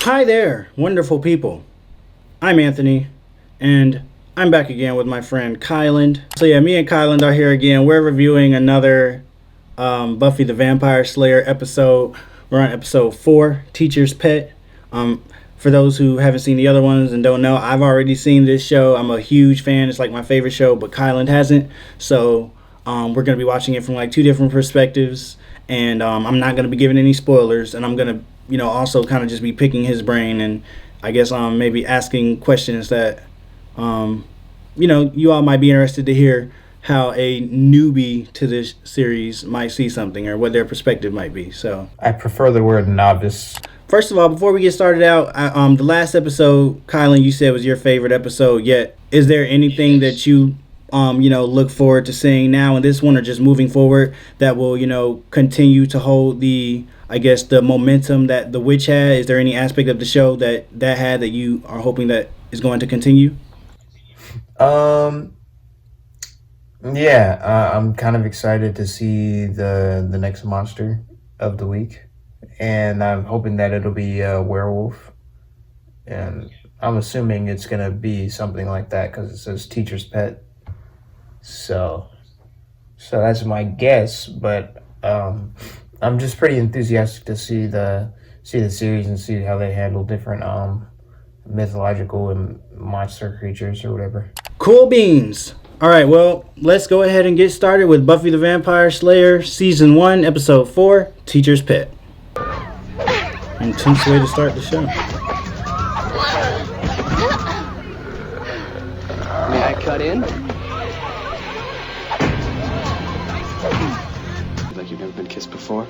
Hi there, wonderful people. I'm Anthony, and I'm back again with my friend Kyland. So yeah, me and Kyland are here again. We're reviewing another Buffy the Vampire Slayer episode. We're on episode 4, Teacher's Pet. For those who haven't seen the other ones and don't know, I've already seen this show. I'm a huge fan. It's like my favorite show, but Kyland hasn't. So we're going to be watching it from like 2 different perspectives. And I'm not going to be giving any spoilers. And I'm going to, also kind of just be picking his brain and I guess maybe asking questions that, you all might be interested to hear how a newbie to this series might see something or what their perspective might be. So I prefer the word novice. First of all, before we get started out, the last episode, Kylan, you said was your favorite episode yet. Is there anything that you, look forward to seeing now in this one or just moving forward that will, continue to hold the momentum that The Witch had? Is there any aspect of the show that had that you are hoping that is going to continue? I'm kind of excited to see the next monster of the week. And I'm hoping that it'll be a werewolf. And I'm assuming it's going to be something like that because it says Teacher's Pet. So that's my guess. But I'm just pretty enthusiastic to see the series and see how they handle different mythological and monster creatures or whatever. Cool beans. All right, well, let's go ahead and get started with Buffy the Vampire Slayer Season 1, Episode 4, Teacher's Pet. Intense way to start the show. May I cut in? Like you've never been kissed before?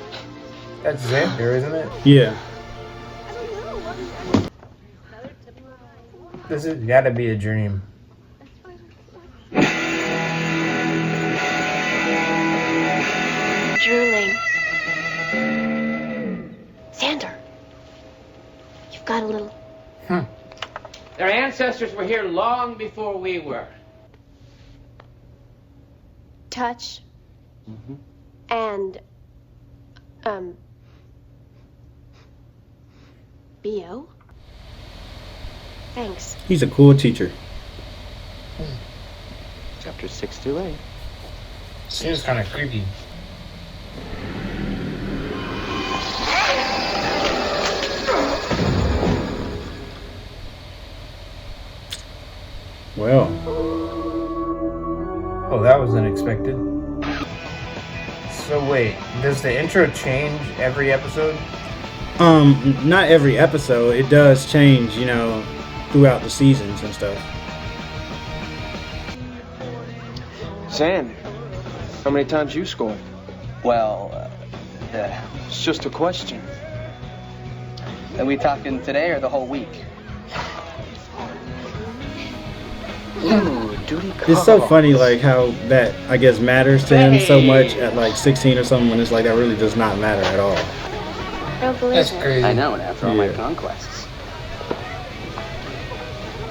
That's Xander, isn't it? Yeah. This has got to be a dream. Drooling. Xander, you've got a little... Their ancestors were here long before we were. touch. And, B.O.? Thanks. He's a cool teacher. Chapter 6 to 8. Seems kind of creepy. Well. Oh, that was unexpected. So wait, does the intro change every episode? Not every episode. It does change, throughout the seasons and stuff. Zan, how many times you scored? Well, it's just a question. Are we talking today or the whole week? Ooh, duty call. It's so funny, like, how that, I guess, matters to him so much at, like, 16 or something, when it's like, that really does not matter at all. I don't believe That's it. crazy. I know, and after all my conquests.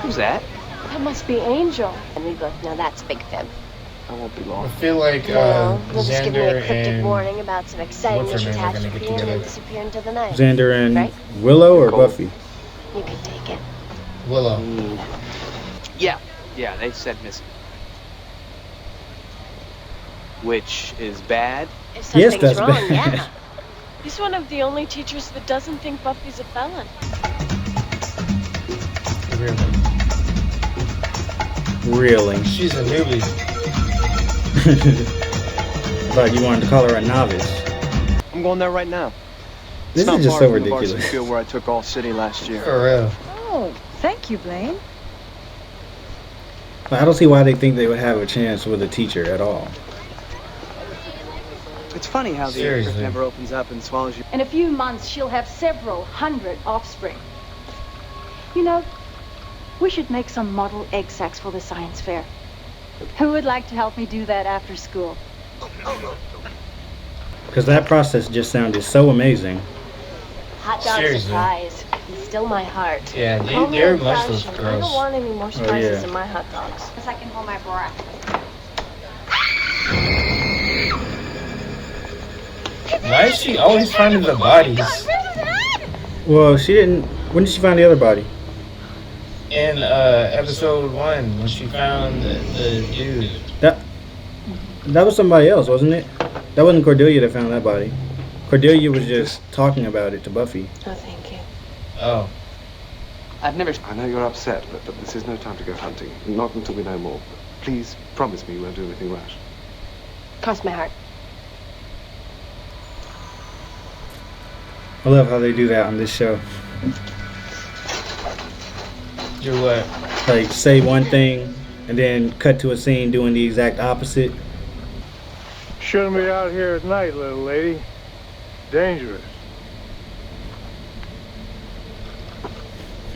Who's that? That must be Angel. And we both know that's Big Fib. I won't be I long. feel like Well, you'll just give me Xander a cryptic and warning about some exciting what's her mission name are gonna get catastrophe and then together. disappear into the night. Xander and Right? Willow or Cool. Buffy? You can take it. Willow. Yeah, they said missing. Which is bad. If Yes, something's that's wrong, bad. yeah. He's one of the only teachers that doesn't think Buffy's a felon. Really? She's a newbie. Thought you wanted to call her a novice. I'm going there right now. This It's not is just far so from the ridiculous. varsity field where I took all city last year. For real. Oh, thank you, Blaine. I don't see why they think they would have a chance with a teacher at all. It's funny how the Seriously. earth never opens up and swallows you. In a few months, she'll have several hundred offspring. You know, we should make some model egg sacs for the science fair. Who would like to help me do that after school? Because that process just sounded so amazing. Hot dog Seriously. surprise. He's still my heart. Yeah, Call me they're old-fashioned. muscles I don't gross. want any more surprises yeah. in my hot dogs. As I can hold my breath. Why is she always finding the bodies? Well, she didn't. When did she find the other body? In episode 1, when she found the dude. That was somebody else, wasn't it? That wasn't Cordelia that found that body. Cordelia was just talking about it to Buffy. No, thank you. Oh. I know you're upset, but this is no time to go hunting. Not until we know more. Please promise me you won't do anything rash. Cross my heart. I love how they do that on this show. Do what? Like, say one thing, and then cut to a scene doing the exact opposite. Shouldn't be out here at night, little lady. Dangerous.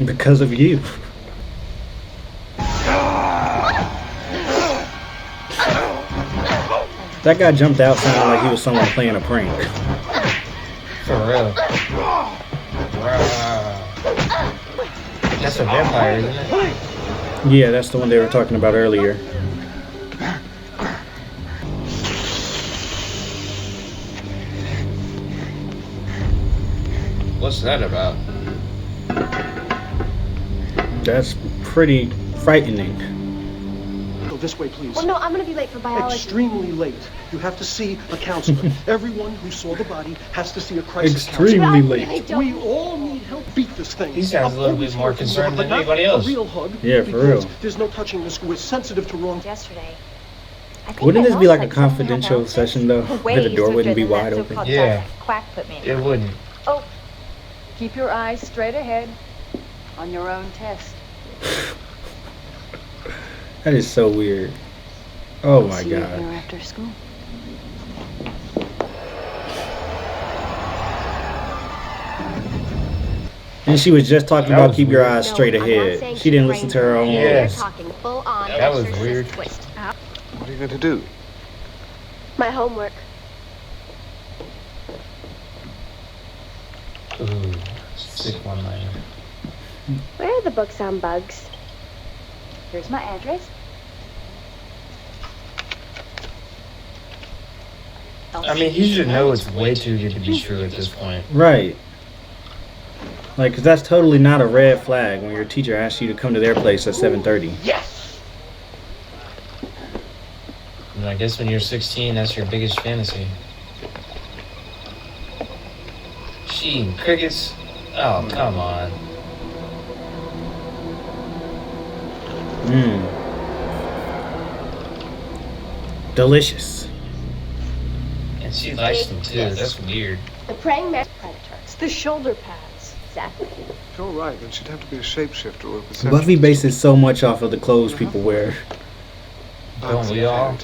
Because of you. That guy jumped out sounding like he was someone playing a prank. For real. That's a vampire, isn't it? Yeah, that's the one they were talking about earlier. What's that about? That's pretty frightening. Go this way, please. Well, no, I'm gonna be late for biology. Extremely late. You have to see a counselor. Everyone who saw the body has to see a crisis Extremely counselor. late. We all need help beat this thing. He sounds a little bit more concerned than anybody else. A real hug. Yeah, for real. There's no touching this. We're sensitive to wrong. Yesterday. Wouldn't this be like a confidential session though? Where the door wouldn't be wide open? Yeah. Quack put me in. It wouldn't. Oh, keep your eyes straight ahead on your own test. That is so weird. Oh my See you god. here after school. And she was just talking That about was keep your weird. eyes straight ahead. She didn't listen to her own Yeah. words. Talking full on. That was weird. Twist. What are you going to do? My homework. Ooh, sick one-liner. Where are the books on bugs? Here's my address. I mean, he should know it's way too good to be true at this point. Right. Like, 'cause that's totally not a red flag when your teacher asks you to come to their place at 7:30. And I guess when you're 16, that's your biggest fantasy. She eating crickets? Oh, come on. Mmm. Delicious. And she likes them too. That's weird. The praying mantis predator. It's the shoulder pads. Exactly. If you're right, then she'd have to be a shapeshifter or a perception. Buffy bases so much off of the clothes people wear. Don't we all?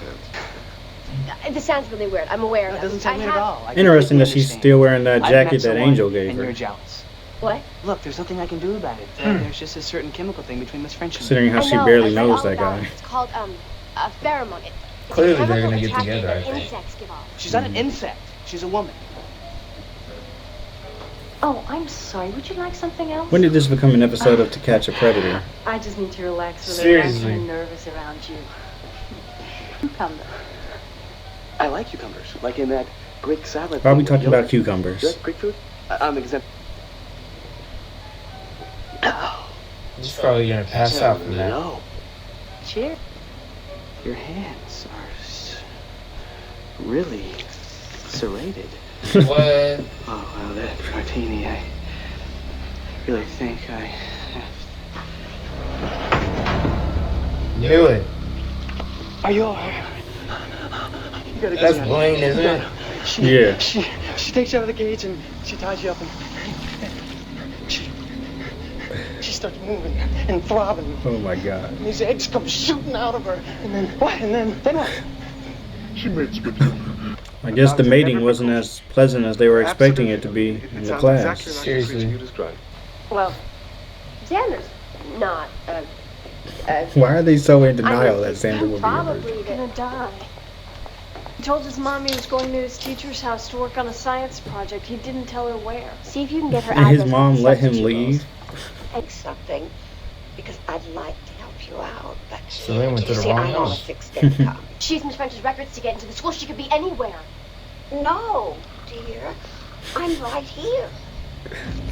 This sounds really weird. I'm aware. No, it doesn't sound weird at all. Interesting that she's still wearing that I've jacket met that someone Angel gave and her. you're jealous. What? Look, there's nothing I can do about it. There's just a certain chemical thing between Miss French and me. Considering how she I know, barely I read knows all that about guy. it. It's called a pheromone. It's a Clearly they're chemical gonna get attraction together, that I think. insects give off. She's not an insect. She's a woman. Oh, I'm sorry. Would you like something else? When did this become an episode of To Catch a Predator? I just need to relax. Seriously. I'm nervous around you. Cucumber. I like cucumbers, like in that Greek salad. Why are we thing. talking You like about cucumbers? Greek food? I'm exempt. He's probably gonna pass out from that. No. Cheers. Your hands are really serrated. What? Oh, well, that martini, I really think I have. Knew it. Are you alright? You gotta That's get Blaine, isn't it? Yeah. She takes you out of the cage and she ties you up and she starts moving and throbbing. Oh my god. And these eggs come shooting out of her. And then what? And then what? She mates good. I guess the mating wasn't as pleasant as they were expecting it to be in the class. Seriously. Well, Xander's not. Why are they so in denial that Xander will be probably murdered? Gonna die. He told his mom he was going to his teacher's house to work on a science project. He didn't tell her where. See if you can get her And his address mom on the let him substitute leave? rules. Take something because I'd like to help you out, but So they went to you the see, wrong I'm on a house. fixed income. She used Miss French's records to get into the school. She could be anywhere. No, dear, I'm right here.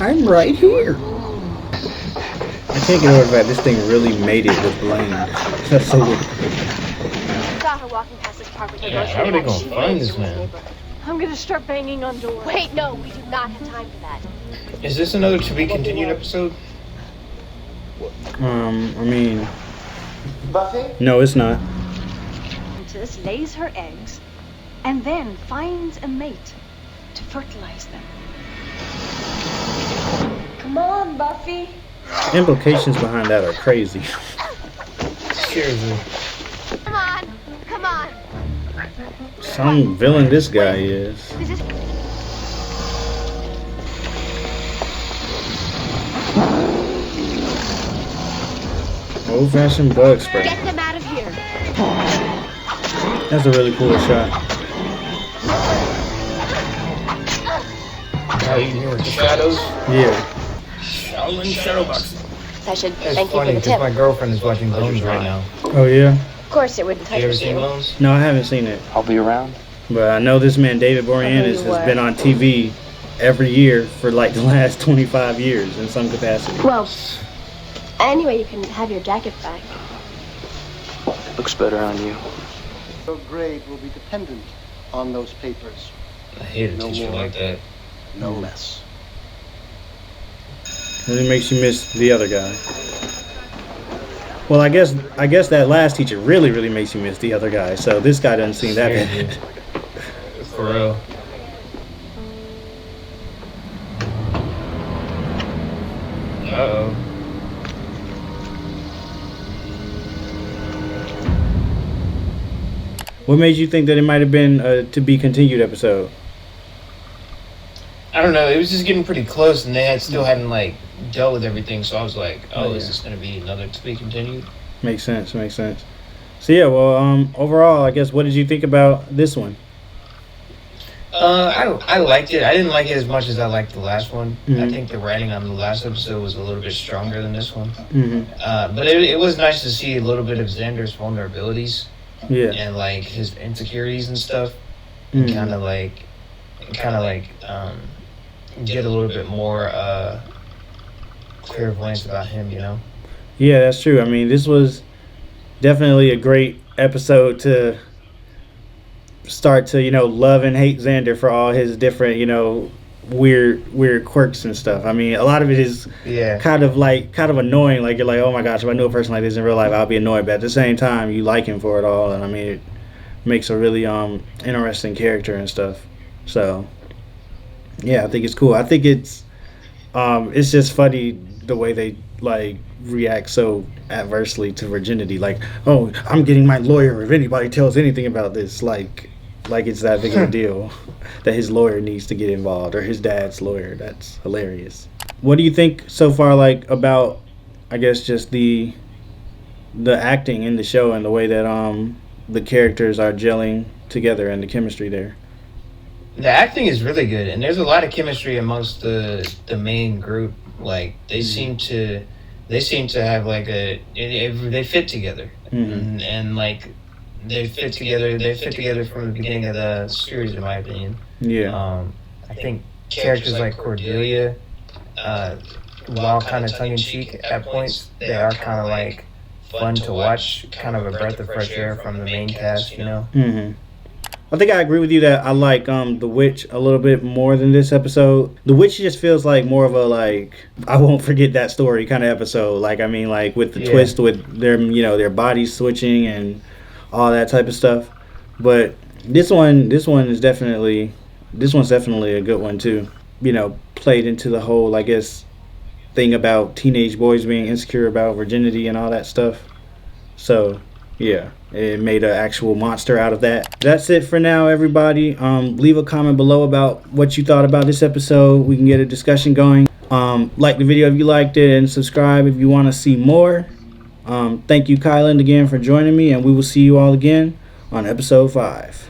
I'm right here. can't get over the fact this thing really made it with Blaine. That's so weird. Saw her walking past this park with her Yeah, how are they gonna find this man? I'm gonna start banging on doors. Wait, no, we do not have time for that. Is this another to be continued episode? I mean, Buffy? no, it's not. Countess lays her eggs and then finds a mate to fertilize them. Come on, Buffy. Implications behind that are crazy. Seriously. Come on, come on. Some villain this guy is. This is Old-fashioned bug spray. get them out of here. That's a really cool shot. How you doing with the shadows? Yeah. Shaolin shadow boxing. I should That's thank you funny for the because tip. my girlfriend is watching Bones right now. Oh yeah. Of course, it wouldn't You ever touch seen you. Bones? No, I haven't seen it. I'll be around. But I know this man, David Boreanaz, has been on TV every year for like the last 25 years in some capacity. Well, anyway, you can have your jacket back. Looks better on you. Your grade will be dependent on those papers. I hate a No teacher more. like that. No less. Really makes you miss the other guy. Well, I guess that last teacher really makes you miss the other guy. So this guy doesn't seem that bad. For real. Uh-oh. What made you think that it might have been a to be continued episode? I don't know. It was just getting pretty close, and they still hadn't like dealt with everything. So I was like, "Oh, is this going to be another to be continued?" Makes sense. So yeah, well, overall, I guess, what did you think about this one? I liked it. I didn't like it as much as I liked the last one. I Mhm. think the writing on the last episode was a little bit stronger than this one. Mm-hmm. But it was nice to see a little bit of Xander's vulnerabilities. Yeah. And like his insecurities and stuff. Mhm. Kind of like get a little bit more clairvoyance about him, you know? Yeah, that's true. I mean, this was definitely a great episode to start to, love and hate Xander for all his different, weird quirks and stuff. I mean, a lot of it is kind of annoying. Like, you're like, oh my gosh, if I knew a person like this in real life, I'll be annoyed. But at the same time, you like him for it all. And I mean, it makes a really interesting character and stuff. So, yeah, I think it's cool. I think it's just funny the way they like react so adversely to virginity. Like, oh, I'm getting my lawyer if anybody tells anything about this. Like it's that big of a deal that his lawyer needs to get involved, or his dad's lawyer. That's hilarious. What do you think so far, like, about, I guess, just the acting in the show and the way that the characters are gelling together and the chemistry there? The acting is really good, and there's a lot of chemistry amongst the main group. Like they seem to have like they fit together, and like they fit together from the beginning of the series, in my opinion. Yeah. I think characters like Cordelia, while kind of tongue in cheek at points, they are kind of like fun to watch, kind of a breath of fresh air from the main cast, you know. Mm-hmm. I think I agree with you that I like The Witch a little bit more than this episode. The Witch just feels like more of a, like, I won't forget that story kind of episode. Like, I mean, like, with the twist with their, their bodies switching and all that type of stuff. But this one's definitely a good one too. Played into the whole, I guess, thing about teenage boys being insecure about virginity and all that stuff. So, yeah. It made an actual monster out of that. That's it for now, everybody. Leave a comment below about what you thought about this episode. We can get a discussion going. Like the video if you liked it, and subscribe if you want to see more. Thank you, Kylan, again for joining me, and we will see you all again on episode 5.